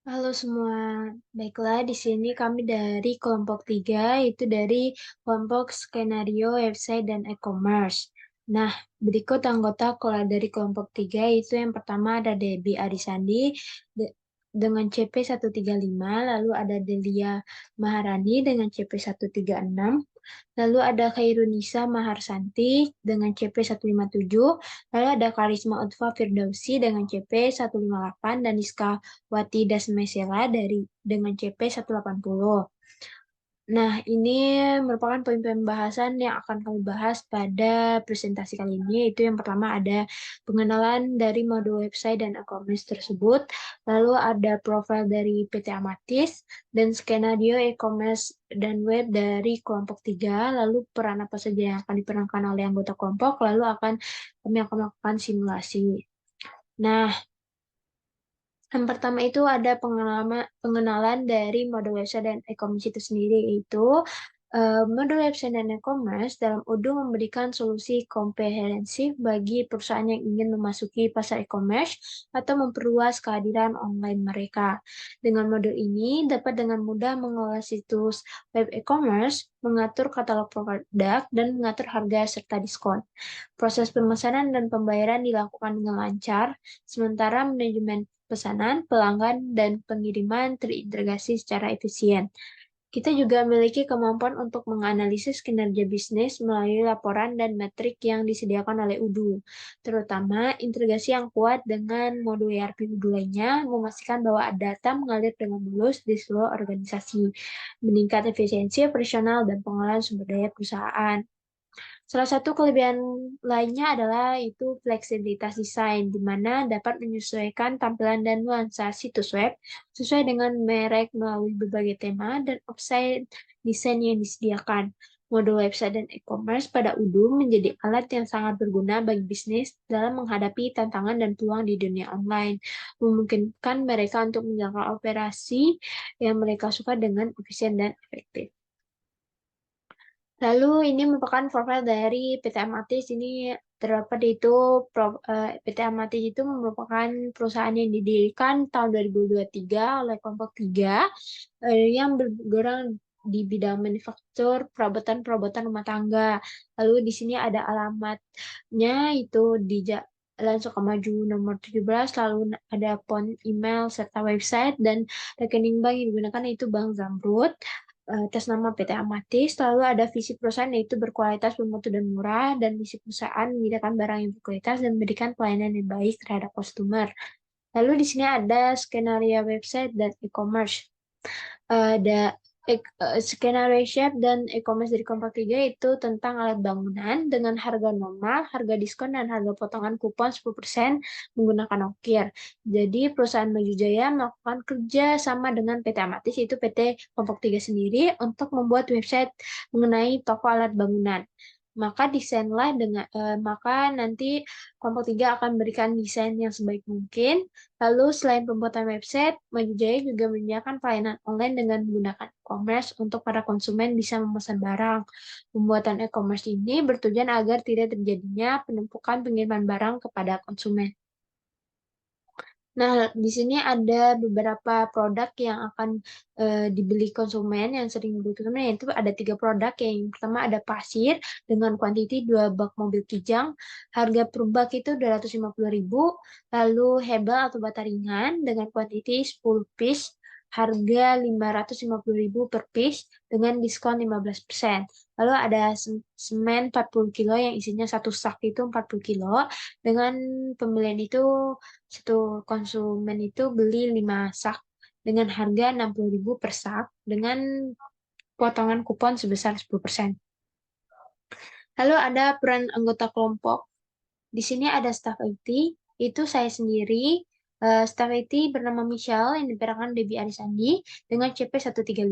Halo semua, baiklah di sini kami dari kelompok 3, itu dari kelompok skenario website dan e-commerce. Nah, berikut anggota dari kelompok 3 itu yang pertama ada Debbie Arisandi dengan CP 135, lalu ada Delia Maharani dengan CP 136, lalu ada Khairunisa Maharsanti dengan CP 157, lalu ada Karisma Utfa Firdausi dengan CP 158 dan Niska Wati Dasmesela dengan CP 180. Nah, ini merupakan poin-poin pembahasan yang akan kami bahas pada presentasi kali ini, yaitu yang pertama ada pengenalan dari modul website dan e-commerce tersebut, lalu ada profil dari PT Amatis, dan skenario e-commerce dan web dari kelompok 3, lalu peran apa saja yang akan diperankan oleh anggota kelompok, lalu kami akan melakukan simulasi. Nah, yang pertama itu ada pengenalan dari modul website dan e-commerce itu sendiri, yaitu modul website dan e-commerce dalam Odoo memberikan solusi komprehensif bagi perusahaan yang ingin memasuki pasar e-commerce atau memperluas kehadiran online mereka. Dengan modul ini dapat dengan mudah mengelola situs web e-commerce, mengatur katalog produk, dan mengatur harga serta diskon. Proses pemesanan dan pembayaran dilakukan dengan lancar, sementara manajemen pesanan, pelanggan, dan pengiriman terintegrasi secara efisien. Kita juga memiliki kemampuan untuk menganalisis kinerja bisnis melalui laporan dan metrik yang disediakan oleh Odoo, terutama integrasi yang kuat dengan modul ERP Odoo lainnya, memastikan bahwa data mengalir dengan mulus di seluruh organisasi, meningkat efisiensi operasional dan pengelolaan sumber daya perusahaan. Salah satu kelebihan lainnya adalah itu fleksibilitas desain, di mana dapat menyesuaikan tampilan dan nuansa situs web sesuai dengan merek melalui berbagai tema dan offsite desain yang disediakan. Modul website dan e-commerce pada Odoo menjadi alat yang sangat berguna bagi bisnis dalam menghadapi tantangan dan peluang di dunia online, memungkinkan mereka untuk menjalankan operasi yang mereka suka dengan efisien dan efektif. Lalu ini merupakan profil dari PT Amatis. Ini terdapat itu PT Amatis itu merupakan perusahaan yang didirikan tahun 2023 oleh kelompok 3 yang bergerak di bidang manufaktur perabotan-perabotan rumah tangga. Lalu di sini ada alamatnya itu di Jalan Sukamaju nomor 17, lalu ada phone, email, serta website, dan rekening bank yang digunakan yaitu Bank Zamrud atas nama PT Amatis. Lalu ada visi perusahaan yaitu berkualitas, bermutu, dan murah, dan misi perusahaan menyediakan barang yang berkualitas dan memberikan pelayanan yang baik terhadap customer. Lalu di sini ada skenario website dan e-commerce. Ada skenario shop dan e-commerce dari Kompak 3 itu tentang alat bangunan dengan harga normal, harga diskon, dan harga potongan kupon 10% menggunakan ongkir. Jadi perusahaan Maju Jaya melakukan kerja sama dengan PT Amatis, yaitu PT Kompak 3 sendiri, untuk membuat website mengenai toko alat bangunan. Maka nanti kelompok 3 akan berikan desain yang sebaik mungkin. Lalu selain pembuatan website, Maju Jaya juga menyediakan pelayanan online dengan menggunakan e-commerce untuk para konsumen bisa memesan barang. Pembuatan e-commerce ini bertujuan agar tidak terjadinya penumpukan pengiriman barang kepada konsumen. Nah, di sini ada beberapa produk yang akan dibeli konsumen, yang sering dibeli konsumen, yaitu ada 3 produk. Yang pertama ada pasir dengan kuantiti 2 bak mobil kijang, harga per bak itu 250.000, lalu hebel atau bata ringan dengan kuantiti 10 piece, harga 550.000 per piece dengan diskon 15%. Lalu ada semen 40 kilo yang isinya satu sak itu 40 kilo, dengan pembelian itu satu konsumen itu beli 5 sak dengan harga 60.000 per sak dengan potongan kupon sebesar 10%. Lalu ada peran anggota kelompok. Di sini ada staff IT, itu saya sendiri. Staff IT bernama Michelle yang diperankan Debbie Arisandi dengan CP 135.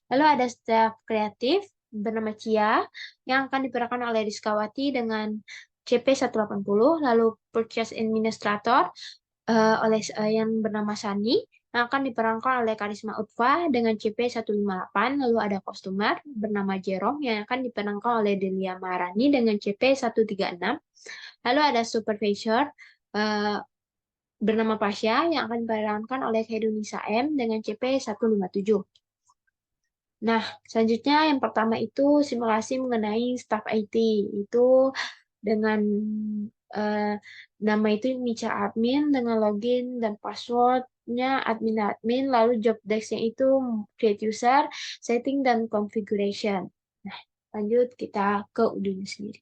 Lalu ada staff kreatif bernama Cia yang akan diperankan oleh Rizkawati dengan CP 180. Lalu purchase administrator yang bernama Sani yang akan diperankan oleh Karisma Utfa dengan CP 158. Lalu ada customer bernama Jerome yang akan diperankan oleh Delia Maharani dengan CP 136. Lalu ada supervisor bernama Pasya yang akan diperankan oleh Hedonisa M dengan CP 157. Nah, selanjutnya yang pertama itu simulasi mengenai staf IT. Itu dengan eh, nama itu Mica Admin dengan login dan passwordnya admin, lalu job desk-nya itu create user, setting, dan configuration. Nah, lanjut kita ke Udemy sendiri.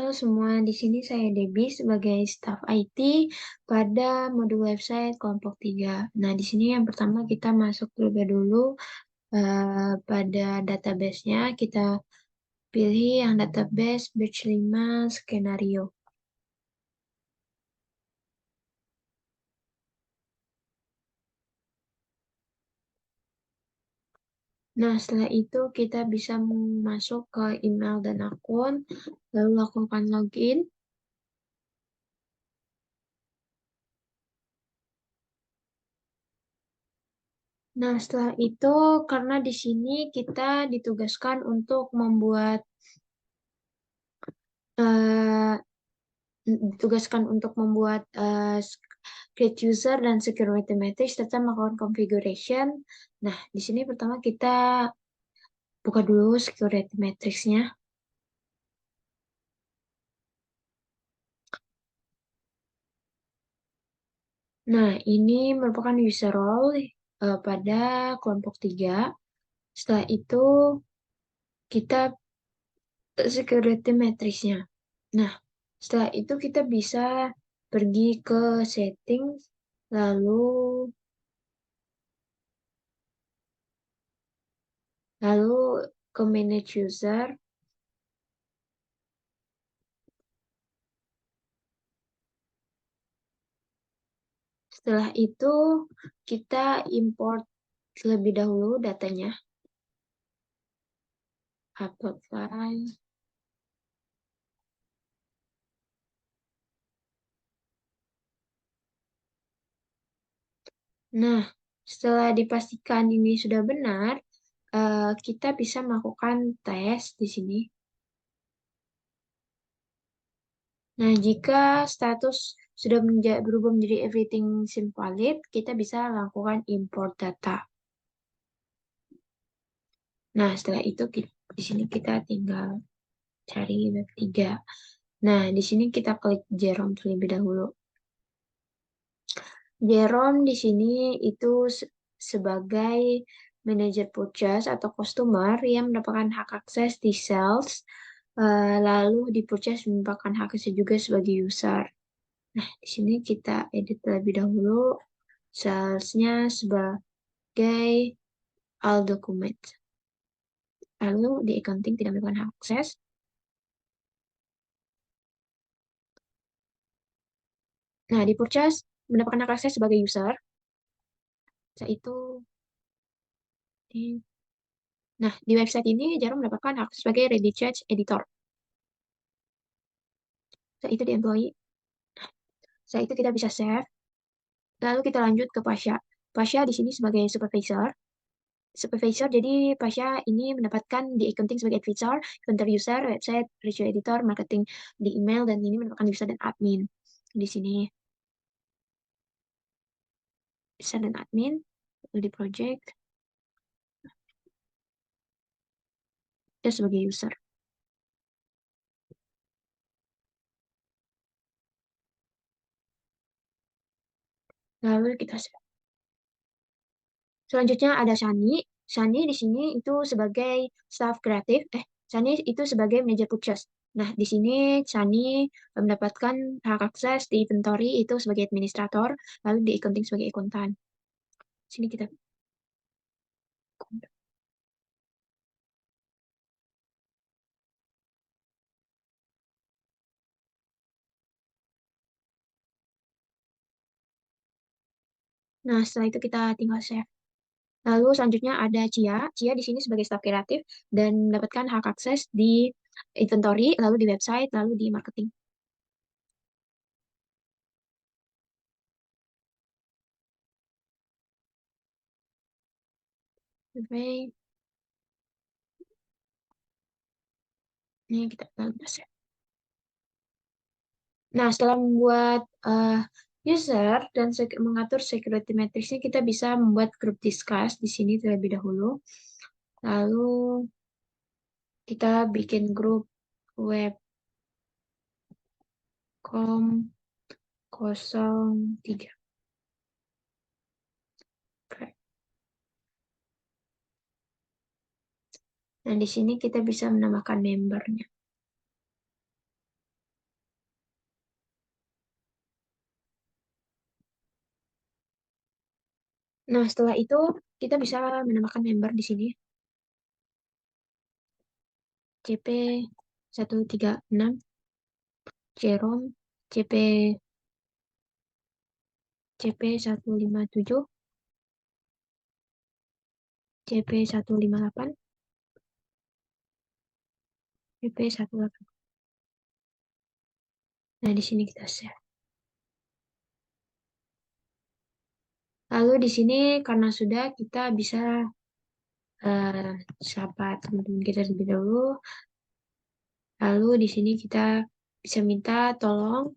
Halo semua, di sini saya Debbie sebagai staf IT pada modul website kelompok 3. Nah, di sini yang pertama kita masuk terlebih dulu pada database-nya. Kita pilih yang database batch 5 skenario. Nah, setelah itu kita bisa masuk ke email dan akun, lalu lakukan login. Nah, setelah itu karena di sini kita ditugaskan untuk eh, create user dan security matrix serta melakukan configuration. Nah, di sini pertama kita buka dulu security matrix-nya. Nah, ini merupakan user role pada kelompok 3. Setelah itu kita security matrix-nya. Nah, setelah itu kita bisa pergi ke settings, lalu lalu ke manage user. Setelah itu kita import terlebih dahulu datanya, upload file. Nah, setelah dipastikan ini sudah benar, kita bisa melakukan tes di sini. Nah, jika status sudah berubah menjadi everything seems valid, kita bisa lakukan import data. Nah, setelah itu di sini kita tinggal cari web 3. Nah, di sini kita klik Jerome terlebih dahulu. Jerome di sini itu sebagai manajer purchase atau customer yang mendapatkan hak akses di sales, lalu di purchase mendapatkan hak akses juga sebagai user. Nah, di sini kita edit terlebih dahulu salesnya sebagai all document. Lalu di accounting tidak mendapatkan hak akses. Nah, di purchase mendapatkan hak akses sebagai user. Setelah itu, di, nah di website ini Jarum mendapatkan hak akses sebagai ready charge editor. Setelah itu di employee. Setelah itu kita bisa save. Lalu kita lanjut ke Pasha. Pasha di sini sebagai supervisor. Supervisor, jadi Pasha ini mendapatkan di accounting sebagai advisor, inventory user, website, ratio editor, marketing di email, dan ini mendapatkan user dan admin. Di sini user dan admin, lalu di project, dan sebagai user. Lalu kita save. Selanjutnya ada Shani. Shani di sini itu sebagai staff kreatif. Shani itu sebagai manajer purchase. Nah, di sini Shani mendapatkan hak akses di inventory itu sebagai administrator, lalu di accounting sebagai akuntan. Sini kita. Nah, setelah itu kita tinggal save. Lalu selanjutnya ada Cia. Cia di sini sebagai staff kreatif dan mendapatkan hak akses di inventory, lalu di website, lalu di marketing. Oke. Ini kita save. Nah, setelah membuat user dan mengatur security matrix-nya, kita bisa membuat group discuss di sini terlebih dahulu. Lalu kita bikin grup webcom 03. Oke. Nah, di sini kita bisa menambahkan membernya. Nah, setelah itu kita bisa menambahkan member di sini. CP136, Jerome, CP157, CP158, CP18. Nah, di sini kita save. Lalu di sini karena sudah, kita bisa sapa teman-teman kita terlebih dahulu. Lalu di sini kita bisa minta tolong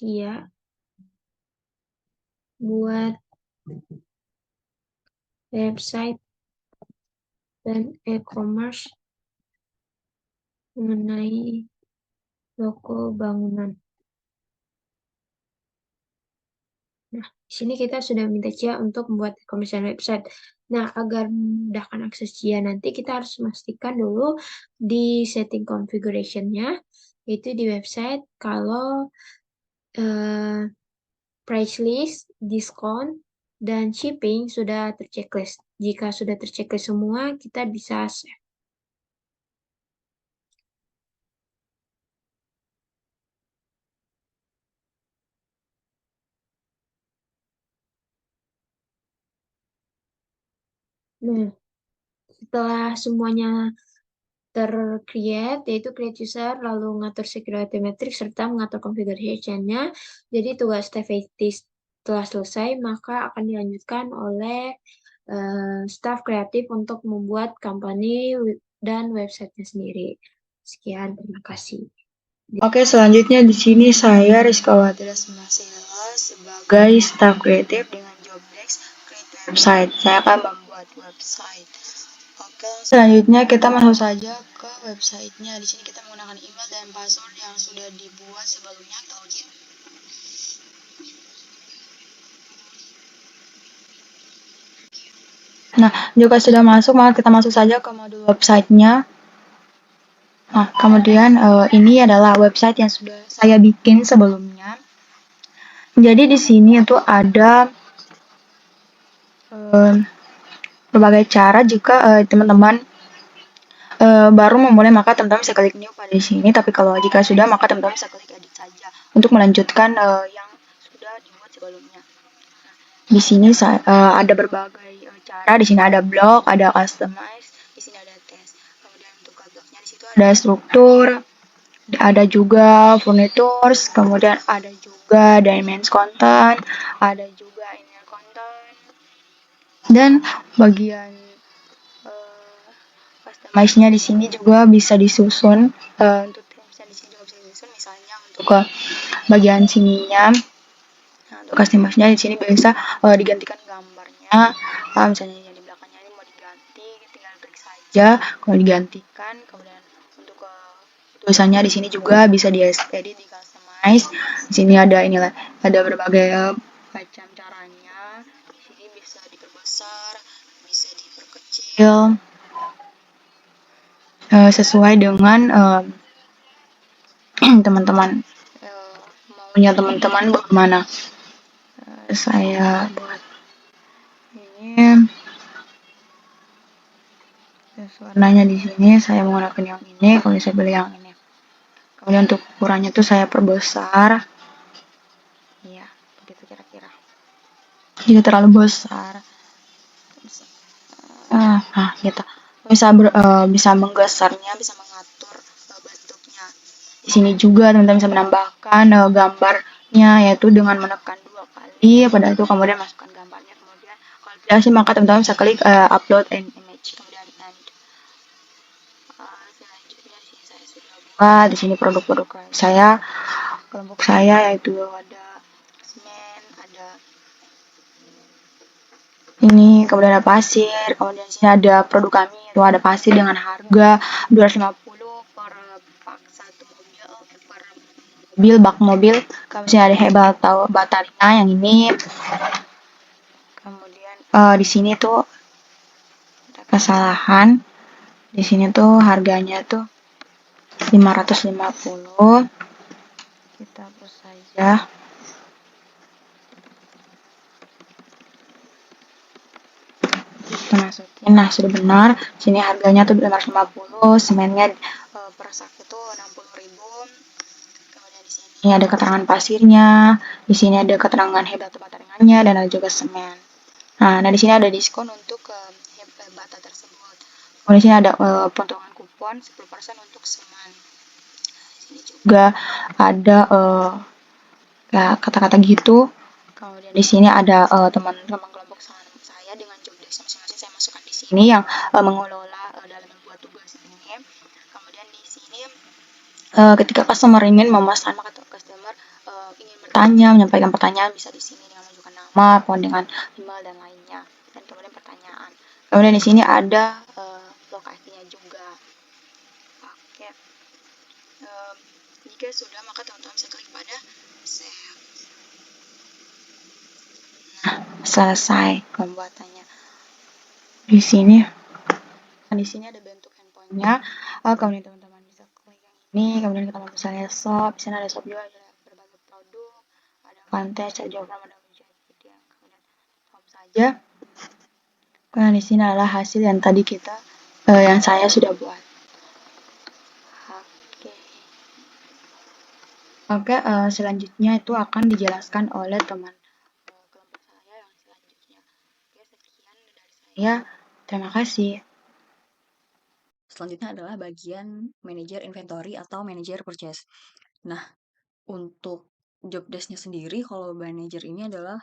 ya buat website dan e-commerce mengenai logo bangunan. Nah, di sini kita sudah minta Cia untuk membuat e-commerce dan website. Nah, agar memudahkan akses Cia nanti, kita harus memastikan dulu di setting configuration-nya, yaitu di website, kalau price list, diskon, dan shipping sudah terchecklist. Jika sudah terchecklist semua, kita bisa save. Nah, setelah semuanya tercreate, yaitu create user, lalu mengatur security matrix, serta mengatur configuration-nya. Jadi tugas TVT setelah selesai, maka akan dilanjutkan oleh staff kreatif untuk membuat company dan website-nya sendiri. Sekian, terima kasih. Oke, selanjutnya di sini saya Rizka Watira Semasela sebagai staff kreatif dengan job desk create website. Saya akan membuat website. Oke, selanjutnya kita masuk saja ke websitenya. Di sini kita menggunakan email dan password yang sudah dibuat sebelumnya. Login. Nah, jika sudah masuk, maka kita masuk saja ke modul websitenya. Nah, kemudian ini adalah website yang sudah saya bikin sebelumnya. Jadi di sini itu ada berbagai cara jika teman-teman baru memulai, maka teman-teman bisa klik new pada sini. Tapi kalau jika sudah, maka teman-teman bisa klik edit saja untuk melanjutkan yang sudah dibuat sebelumnya. Di sini ada berbagai cara. Di sini ada blog, ada customize, di sini ada test. Kemudian untuk blognya di situ ada struktur, ada juga furnitures, kemudian ada juga dimensions content, ada juga inner content, dan bagian customize-nya di sini juga bisa disusun. Untuk timsnya di sini juga bisa disusun, misalnya untuk ke bagian sininya. Nah, untuk customize-nya di sini bisa digantikan gambarnya. Misalnya yang di belakangnya ini mau diganti, tinggal klik saja. Kalau digantikan, kemudian untuk tulisannya di sini juga bisa diedit, di customize. Di sini ada inilah, ada berbagai macam caranya. Di sini bisa diperbesar, bisa diperkecil, sesuai dengan teman-teman, maunya teman-teman bagaimana. Saya buat ini warnanya di sini, saya menggunakan yang ini. Kalau saya pilih yang ini, kemudian untuk ukurannya tuh saya perbesar, ya begitu kira-kira. Jika terlalu besar, gitu, bisa bisa menggesernya, bisa mengatur bentuknya. Di sini juga teman-teman bisa menambahkan gambarnya, yaitu dengan menekan 2 kali. Pada itu kemudian masukkan gambarnya. Kemudian kalau tidak sih maka teman-teman bisa klik upload an image. Kemudian selanjutnya di sini saya sudah buat. Di sini produk-produk saya, kelompok saya, yaitu ada semen, ada ini, kemudian ada pasir, kemudian di sini ada produk kami, itu ada pasir dengan harga 250 per pak satu mobil, per mobil, bak mobil. Kemudian ada hebel atau batarina yang ini. Kemudian di sini tuh ada kesalahan. Di sini tuh harganya tuh 550. Kita hapus saja. Kita masukin, nah sudah benar. Sini harganya tuh 550, semennya per sak itu 60.000. Kemudian di sini ada keterangan pasirnya, di sini ada keterangan hebat bata ringannya, dan ada juga semen. Nah di sini ada diskon untuk bata tersebut. Kemudian di sini ada potongan kupon 10% untuk semen. Di sini juga ada ya kata-kata gitu. Kemudian di sini ada teman-teman kelompok saya dengan job desk masing-masing saya masukkan di sini yang mengelola dalam membuat tugas ini. Kemudian di sini ketika customer ingin memesan, maka customer ingin bertanya, menyampaikan pertanyaan, bisa di sini dengan menunjukkan nama, kemudian dengan email dan lainnya, dan kemudian pertanyaan. Kemudian di sini ada lokasinya juga. Oke. Jika sudah, maka teman-teman bisa klik pada save. Nah, selesai pembuatannya. Di sini ada bentuk handphonenya. Kemudian teman-teman bisa klik yang ini. Kemudian kalau misalnya shop, di sini ada shop juga, ada berbagai produk, ada konten, ada program, ada ujian video. Kemudian home saja. Kemudian di sini adalah hasil yang tadi kita yang saya sudah buat. Oke. Oke, selanjutnya itu akan dijelaskan oleh teman kelompok saya yang selanjutnya. Oke, sekian dari saya. Terima kasih. Selanjutnya adalah bagian manajer inventory atau manajer purchase. Nah, untuk job desk-nya sendiri, kalau manajer ini adalah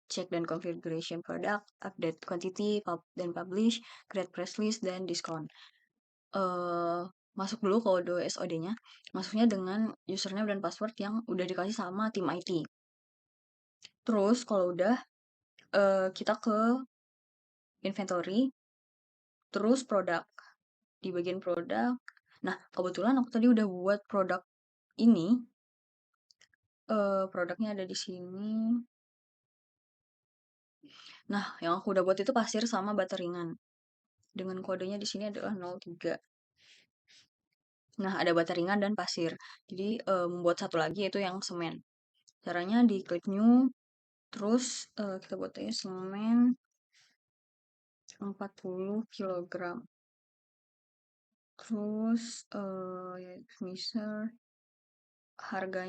check dan configuration product, update quantity, dan publish, create press list, dan discount. Masuk dulu kode SOD-nya, masuknya dengan username dan password yang udah dikasih sama tim IT. Terus kalau udah, kita ke inventory, terus produk. Di bagian produk, nah kebetulan aku tadi udah buat produk ini, produknya ada di sini. Nah, yang aku udah buat itu pasir sama bata ringan. Dengan kodenya di sini adalah 03. Nah, ada bata ringan dan pasir. Jadi, membuat satu lagi yaitu yang semen. Caranya di klik new, terus kita buat aja semen 40 kg. Terus, ya, misal harga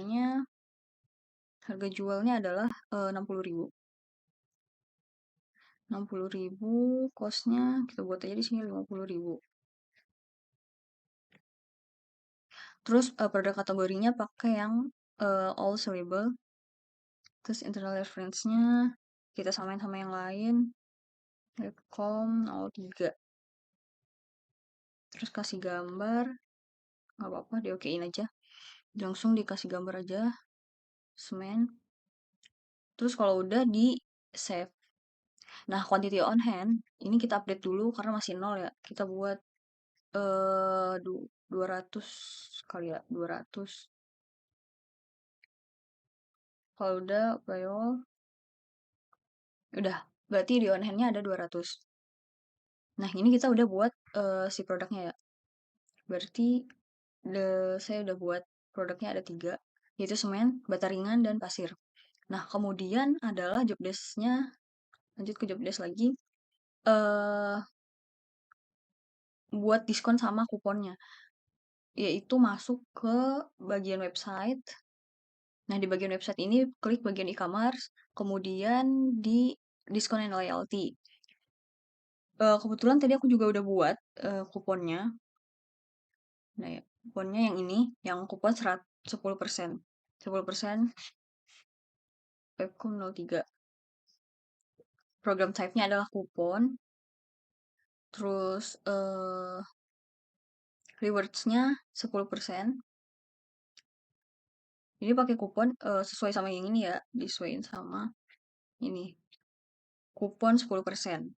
jualnya adalah 60.000. 60.000, cost-nya kita buat aja di sini 50.000. Terus produk kategorinya pakai yang all sellable. Terus internal reference-nya kita samain sama yang lain. Rekom 03. Terus kasih gambar. Nggak apa-apa, diokein aja. Langsung dikasih gambar aja. Semen. Terus kalau udah di save. Nah, quantity on hand ini kita update dulu karena masih nol ya. Kita buat 200 kali ya, 200. Kalau udah payroll, udah, berarti di on hand-nya ada 200. Nah, ini kita udah buat si produknya ya. Berarti saya udah buat produknya ada 3, yaitu semen, bata ringan, dan pasir. Nah, kemudian adalah job desk-nya, lanjut ke job desk lagi, eh buat diskon sama kuponnya, yaitu masuk ke bagian website. Nah, di bagian website ini klik bagian e-commerce, kemudian di diskon and loyalty. Kebetulan tadi aku juga udah buat kuponnya. Nah, ya, kuponnya yang ini, yang kupon 10%. 10% Webcom 03. Program type-nya adalah kupon. Terus rewards-nya 10%. Jadi pakai kupon sesuai sama yang ini ya, disesuaikan sama ini. Kupon 10%.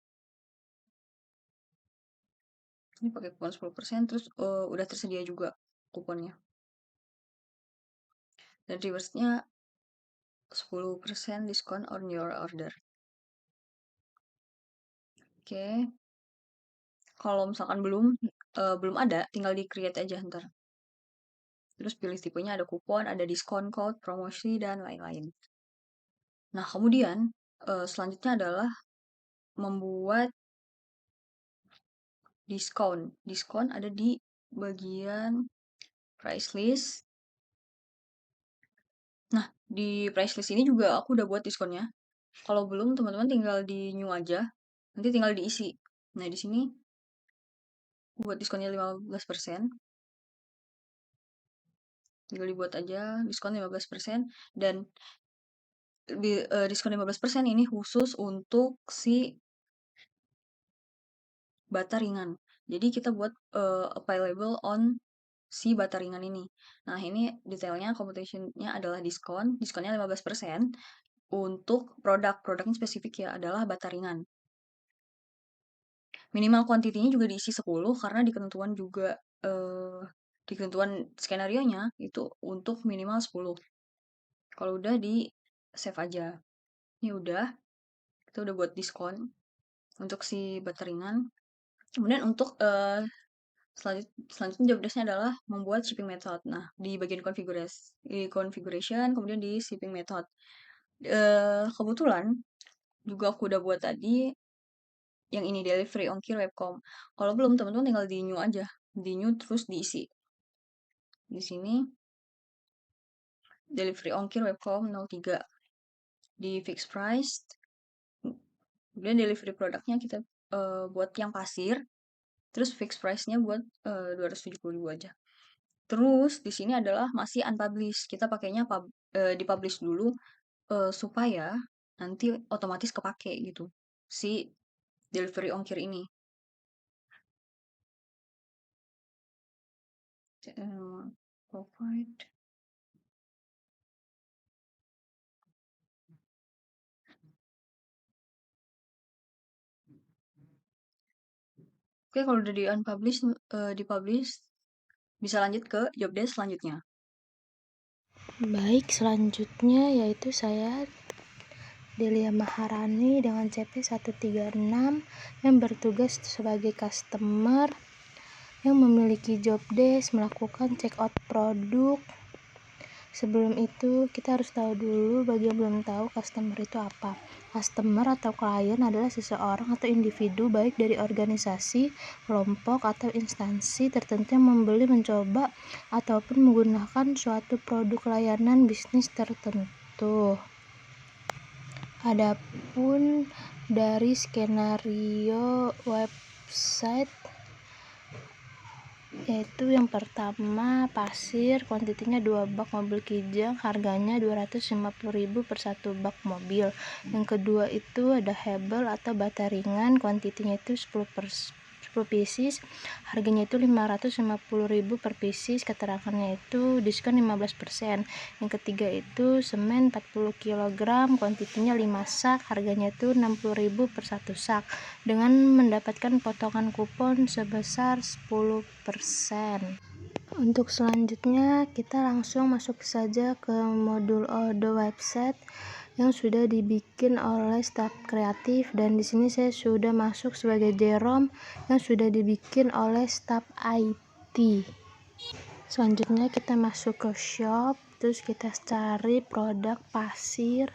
Ini pakai kupon 10%, terus udah tersedia juga kuponnya. Dan rewards-nya 10% diskon on your order. Oke. Kalau misalkan belum ada, tinggal di create aja ntar. Terus pilih tipenya, ada kupon, ada diskon code, promosi, dan lain-lain. Nah, kemudian selanjutnya adalah membuat diskon. Diskon ada di bagian price list. Nah, di price list ini juga aku udah buat diskonnya. Kalau belum, teman-teman tinggal di new aja. Nanti tinggal diisi. Nah, di sini buat diskonnya 15%. Tinggal dibuat aja diskon 15%. Dan diskon 15% ini khusus untuk si bata ringan. Jadi kita buat available on si bata ringan ini. Nah, ini detailnya competition-nya adalah diskon. Diskonnya 15% untuk produknya spesifik ya adalah bata ringan. Minimal kuantitinya juga diisi 10 karena di ketentuan juga di ketentuan skenario-nya itu untuk minimal 10. Kalau udah di save aja. Ini udah, kita udah buat diskon untuk si bata ringan. Kemudian untuk selanjutnya job desk-nya adalah membuat shipping method. Nah, di bagian configuration, kemudian di shipping method. Kebetulan juga aku udah buat tadi yang ini delivery ongkir Webcom. Kalau belum, teman-teman tinggal di new aja. Di new terus diisi. Di sini delivery ongkir Webcom 03. Di fixed price. Kemudian delivery produknya kita buat yang pasir. Terus fixed price-nya buat 270.000 aja. Terus di sini adalah masih unpublished. Kita pakainya dipublish dulu supaya nanti otomatis kepake gitu si delivery ongkir ini. Provide. Oke, kalau udah di unpublish, dipublish, bisa lanjut ke job desk selanjutnya. Baik, selanjutnya yaitu saya Delia Maharani dengan CP 136 yang bertugas sebagai customer yang memiliki job desk melakukan check out produk. Sebelum itu kita harus tahu dulu bagi yang belum tahu customer itu apa. Customer atau klien adalah seseorang atau individu baik dari organisasi, kelompok, atau instansi tertentu yang membeli, mencoba, ataupun menggunakan suatu produk layanan bisnis tertentu. Adapun dari skenario website yaitu yang pertama pasir, kuantitinya 2 bak mobil Kijang, harganya 250.000 per 1 bak mobil. Yang kedua itu ada hebel atau bata ringan, kuantitinya itu 10 pieces, harganya itu 550.000 per pieces, keterangannya itu diskon 15%. Yang ketiga itu semen 40 kg, kuantitinya 5 sak, harganya itu 60.000 per 1 sak, dengan mendapatkan potongan kupon sebesar 10%. Untuk selanjutnya kita langsung masuk saja ke modul order website yang sudah dibikin oleh staf kreatif, dan di sini saya sudah masuk sebagai Jerome yang sudah dibikin oleh staf IT. Selanjutnya kita masuk ke shop, terus kita cari produk pasir.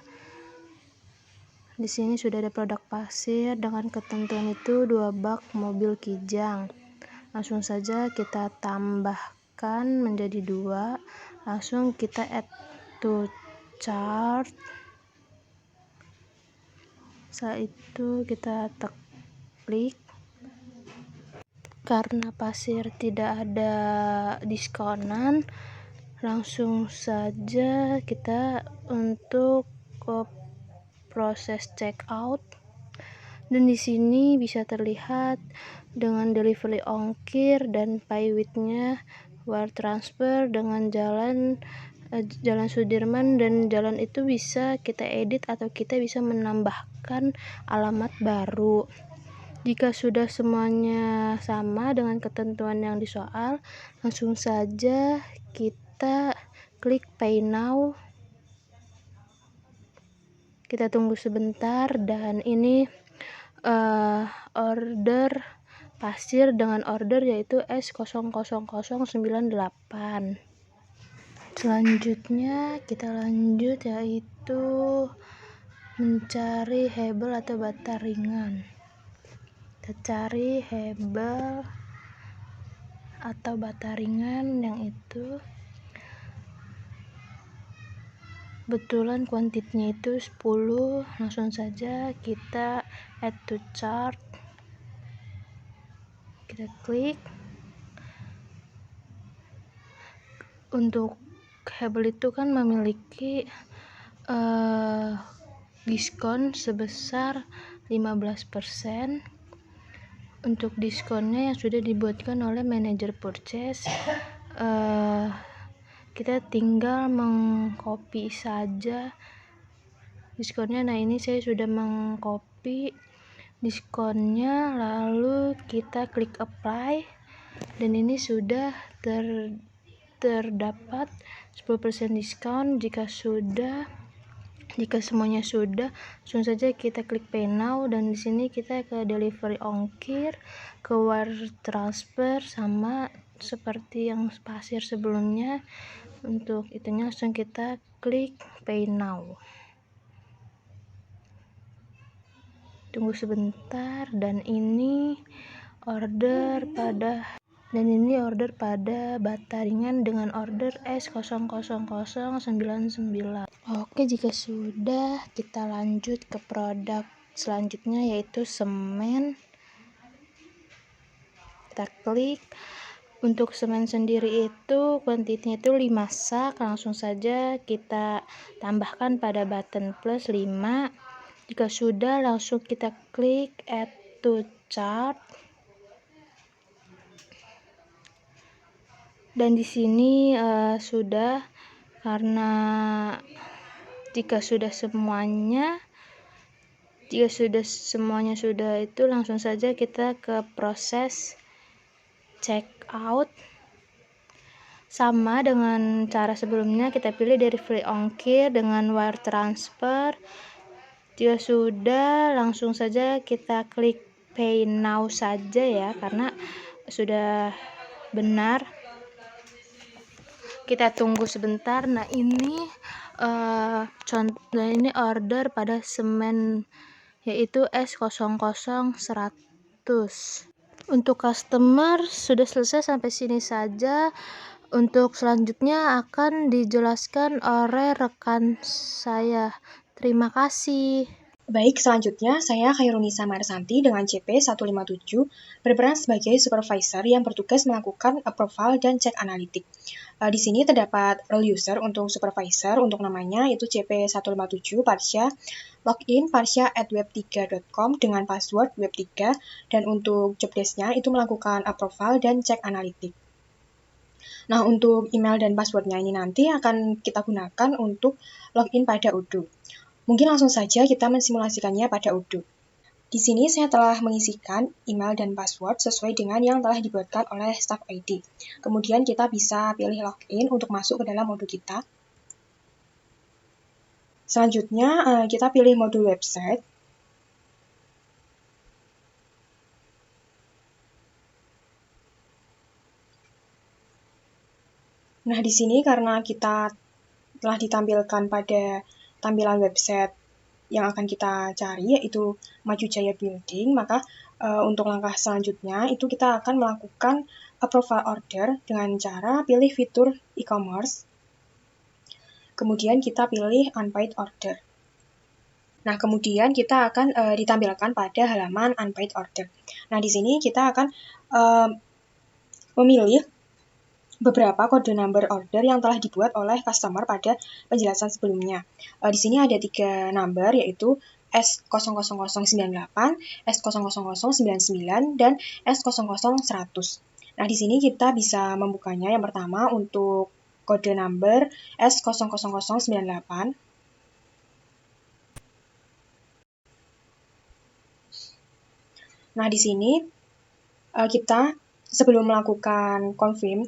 Di sini sudah ada produk pasir dengan ketentuan itu 2 bak mobil Kijang. Langsung saja kita tambahkan menjadi 2. Langsung kita add to chart. Setelah itu kita klik. karena pasir tidak ada diskonan, langsung saja kita untuk ke proses check out. Dan di sini bisa terlihat dengan delivery ongkir dan pay with-nya wire transfer dengan Jalan Sudirman, dan jalan itu bisa kita edit atau kita bisa menambahkan alamat baru. Jika sudah semuanya sama dengan ketentuan yang di soal, langsung saja kita klik pay now. Kita tunggu sebentar, dan ini order pasir dengan order yaitu S00098. Selanjutnya kita lanjut yaitu mencari hebel atau bata ringan. Kita cari hebel atau bata ringan yang itu kebetulan kuantitinya itu 10. Langsung saja kita add to chart, kita klik. Untuk hebel itu kan memiliki diskon sebesar 15%. Untuk diskonnya yang sudah dibuatkan oleh manajer purchase, kita tinggal mengcopy saja diskonnya. Nah, ini saya sudah mengcopy diskonnya, lalu kita klik apply, dan ini sudah terdapat 10% diskon. Jika semuanya sudah, langsung saja kita klik pay now, dan di sini kita ke delivery ongkir, ke wire transfer, sama seperti yang pasir sebelumnya. Untuk itunya langsung kita klik pay now. Tunggu sebentar, dan ini order pada bata ringan dengan order S00099. Oke, jika sudah, kita lanjut ke produk selanjutnya yaitu semen. Kita klik. Untuk semen sendiri itu kuantitinya itu 5 sak. Langsung saja kita tambahkan pada button plus 5. Jika sudah, langsung kita klik add to chart. Dan di sini sudah, karena jika sudah semuanya sudah itu, langsung saja kita ke proses check out. Sama dengan cara sebelumnya, kita pilih delivery ongkir dengan wire transfer. Jika sudah, langsung saja kita klik pay now saja ya, karena sudah benar. Kita tunggu sebentar. Nah, ini ini order pada semen yaitu S00100. Untuk customer sudah selesai sampai sini saja. Untuk selanjutnya akan dijelaskan oleh rekan saya. Terima kasih. Baik, selanjutnya saya Khairunisa Marsanti dengan CP 157 berperan sebagai supervisor yang bertugas melakukan approval dan cek analitik. Di sini terdapat role user untuk supervisor, untuk namanya itu CP 157 Parsya, login parsya@web3.com dengan password web3, dan untuk job desk-nya itu melakukan approval dan cek analitik. Nah, untuk email dan passwordnya ini nanti akan kita gunakan untuk login pada Odoo. Mungkin langsung saja kita mensimulasikannya pada Odoo. Di sini saya telah mengisikan email dan password sesuai dengan yang telah dibuatkan oleh staff ID. Kemudian kita bisa pilih login untuk masuk ke dalam Odoo kita. Selanjutnya kita pilih modul website. Nah, di sini karena kita telah ditampilkan pada tampilan website yang akan kita cari, yaitu Maju Jaya Building, maka untuk langkah selanjutnya itu kita akan melakukan approval order dengan cara pilih fitur e-commerce. Kemudian kita pilih unpaid order. Nah, kemudian kita akan ditampilkan pada halaman unpaid order. Nah, di sini kita akan memilih beberapa kode number order yang telah dibuat oleh customer pada penjelasan sebelumnya. Di sini ada 3 number, yaitu S00098, S00099, dan S00100. Nah, di sini kita bisa membukanya. Yang pertama untuk kode number S00098. Nah, di sini kita sebelum melakukan confirm,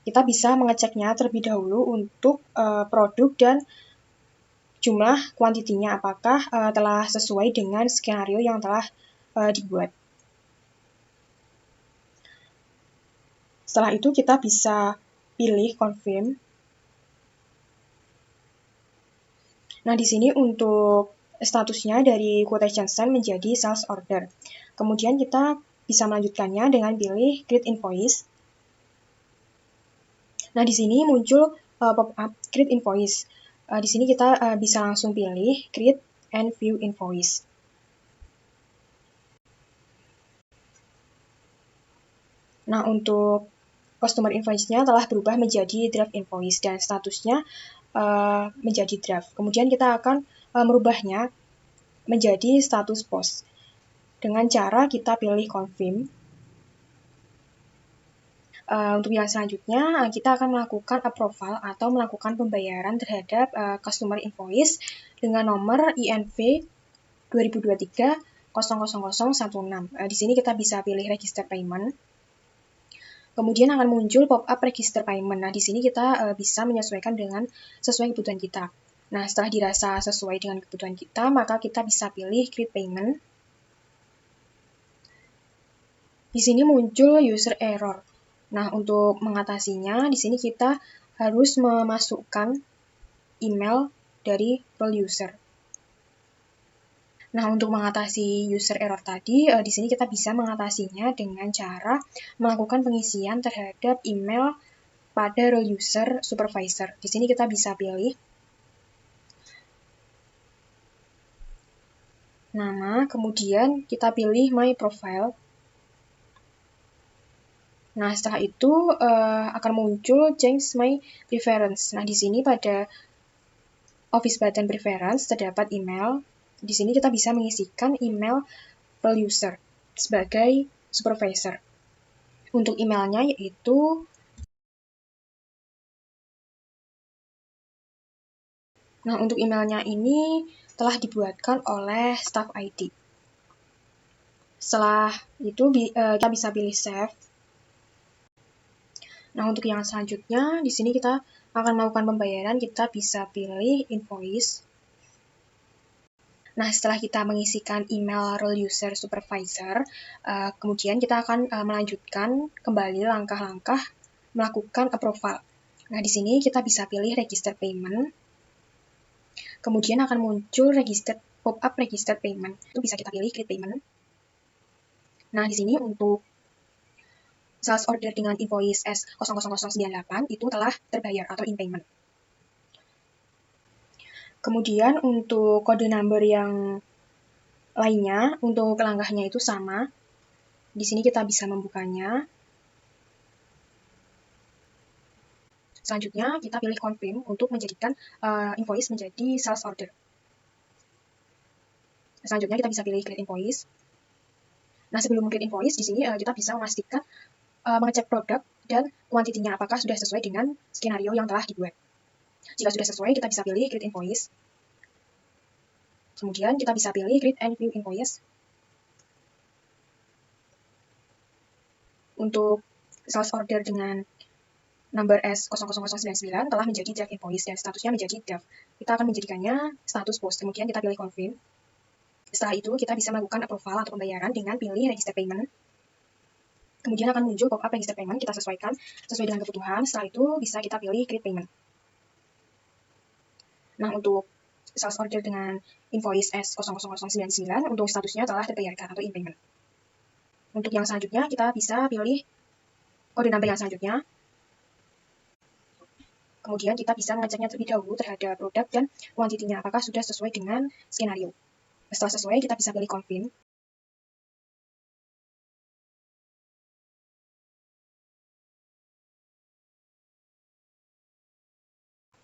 kita bisa mengeceknya terlebih dahulu untuk produk dan jumlah kuantitinya apakah telah sesuai dengan skenario yang telah dibuat. Setelah itu kita bisa pilih confirm. Nah, di sini untuk statusnya dari quotation send menjadi sales order. Kemudian kita bisa melanjutkannya dengan pilih create invoice. Nah, di sini muncul pop-up create invoice. Di sini kita bisa langsung pilih create and view invoice. Nah, untuk customer invoice-nya telah berubah menjadi draft invoice dan statusnya menjadi draft. Kemudian kita akan merubahnya menjadi status post dengan cara kita pilih confirm. Untuk yang selanjutnya, kita akan melakukan approval atau melakukan pembayaran terhadap customer invoice dengan nomor INV 2023 00016. Di sini kita bisa pilih register payment. Kemudian akan muncul pop-up register payment. Nah, di sini kita bisa menyesuaikan dengan sesuai kebutuhan kita. Nah, setelah dirasa sesuai dengan kebutuhan kita, maka kita bisa pilih create payment. Di sini muncul user error. Nah, untuk mengatasinya, di sini kita harus memasukkan email dari role user. Nah, untuk mengatasi user error tadi, di sini kita bisa mengatasinya dengan cara melakukan pengisian terhadap email pada role user supervisor. Di sini kita bisa pilih nama, kemudian kita pilih my profile. Nah, setelah itu akan muncul change my preference. Nah, di sini pada office button preference terdapat email. Di sini kita bisa mengisikan email role user sebagai supervisor. Untuk emailnya yaitu untuk emailnya ini telah dibuatkan oleh staff IT. Setelah itu kita bisa pilih save. Nah, untuk yang selanjutnya di sini kita akan melakukan pembayaran, kita bisa pilih invoice. Nah, setelah kita mengisikan email role user supervisor, kemudian kita akan melanjutkan kembali langkah-langkah melakukan approval. Nah, di sini kita bisa pilih register payment. Kemudian akan muncul pop-up register payment. Itu bisa kita pilih create payment. Nah, di sini untuk sales order dengan invoice S00098 itu telah terbayar atau in payment. Kemudian untuk kode number yang lainnya, untuk langkahnya itu sama. Di sini kita bisa membukanya. Selanjutnya kita pilih confirm untuk menjadikan invoice menjadi sales order. Selanjutnya kita bisa pilih create invoice. Nah, sebelum create invoice, di sini kita bisa memastikan mengecek produk dan kuantitinya apakah sudah sesuai dengan skenario yang telah dibuat. Jika sudah sesuai, kita bisa pilih create invoice. Kemudian kita bisa pilih create and view invoice. Untuk sales order dengan number S00099 telah menjadi draft invoice dan statusnya menjadi draft. Kita akan menjadikannya status post. Kemudian kita pilih confirm. Setelah itu kita bisa melakukan approval atau pembayaran dengan pilih register payment. Kemudian akan muncul pop-up register payment, kita sesuaikan sesuai dengan kebutuhan. Setelah itu bisa kita pilih create payment. Nah, untuk sales order dengan invoice S00099 untuk statusnya telah terbayarkan atau in payment. Untuk yang selanjutnya kita bisa pilih kode number yang selanjutnya. Kemudian kita bisa mengeceknya terlebih dahulu terhadap produk dan kuantitinya, apakah sudah sesuai dengan skenario. Setelah sesuai, kita bisa pilih confirm.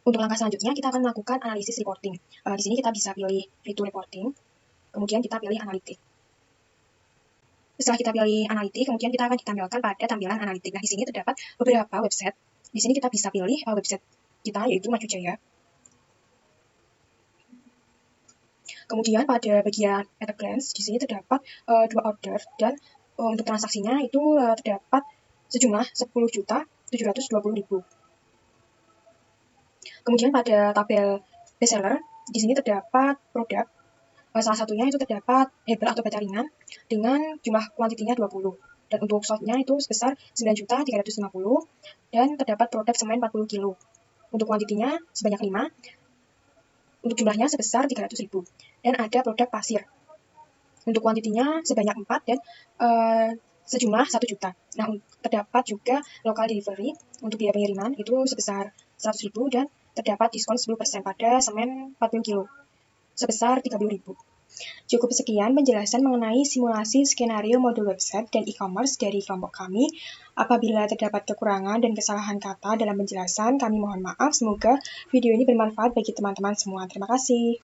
Untuk langkah selanjutnya, kita akan melakukan analisis reporting. Di sini kita bisa pilih free to reporting, kemudian kita pilih analitik. Setelah kita pilih analitik, kemudian kita akan ditampilkan pada tampilan analitik. Nah, di sini terdapat beberapa website. Di sini kita bisa pilih website kita, yaitu Maju Jaya. Kemudian pada bagian at a glance, di sini terdapat 2 order, dan untuk transaksinya itu terdapat sejumlah 10.720.000. Kemudian pada tabel bestseller, di sini terdapat produk, salah satunya itu terdapat hebel atau baca ringan dengan jumlah kuantitinya 20. Dan untuk slotnya itu sebesar 9.350, dan terdapat produk semen 40 kilo. Untuk kuantitinya sebanyak 5, untuk jumlahnya sebesar 300.000. Dan ada produk pasir. Untuk kuantitinya sebanyak 4 dan sejumlah 1 juta. Nah, terdapat juga local delivery untuk biaya pengiriman itu sebesar 100.000 dan terdapat diskon 10% pada semen 40 kilo sebesar 30.000. Cukup sekian penjelasan mengenai simulasi skenario modul website dan e-commerce dari kelompok kami. Apabila terdapat kekurangan dan kesalahan kata dalam penjelasan, kami mohon maaf. Semoga video ini bermanfaat bagi teman-teman semua. Terima kasih.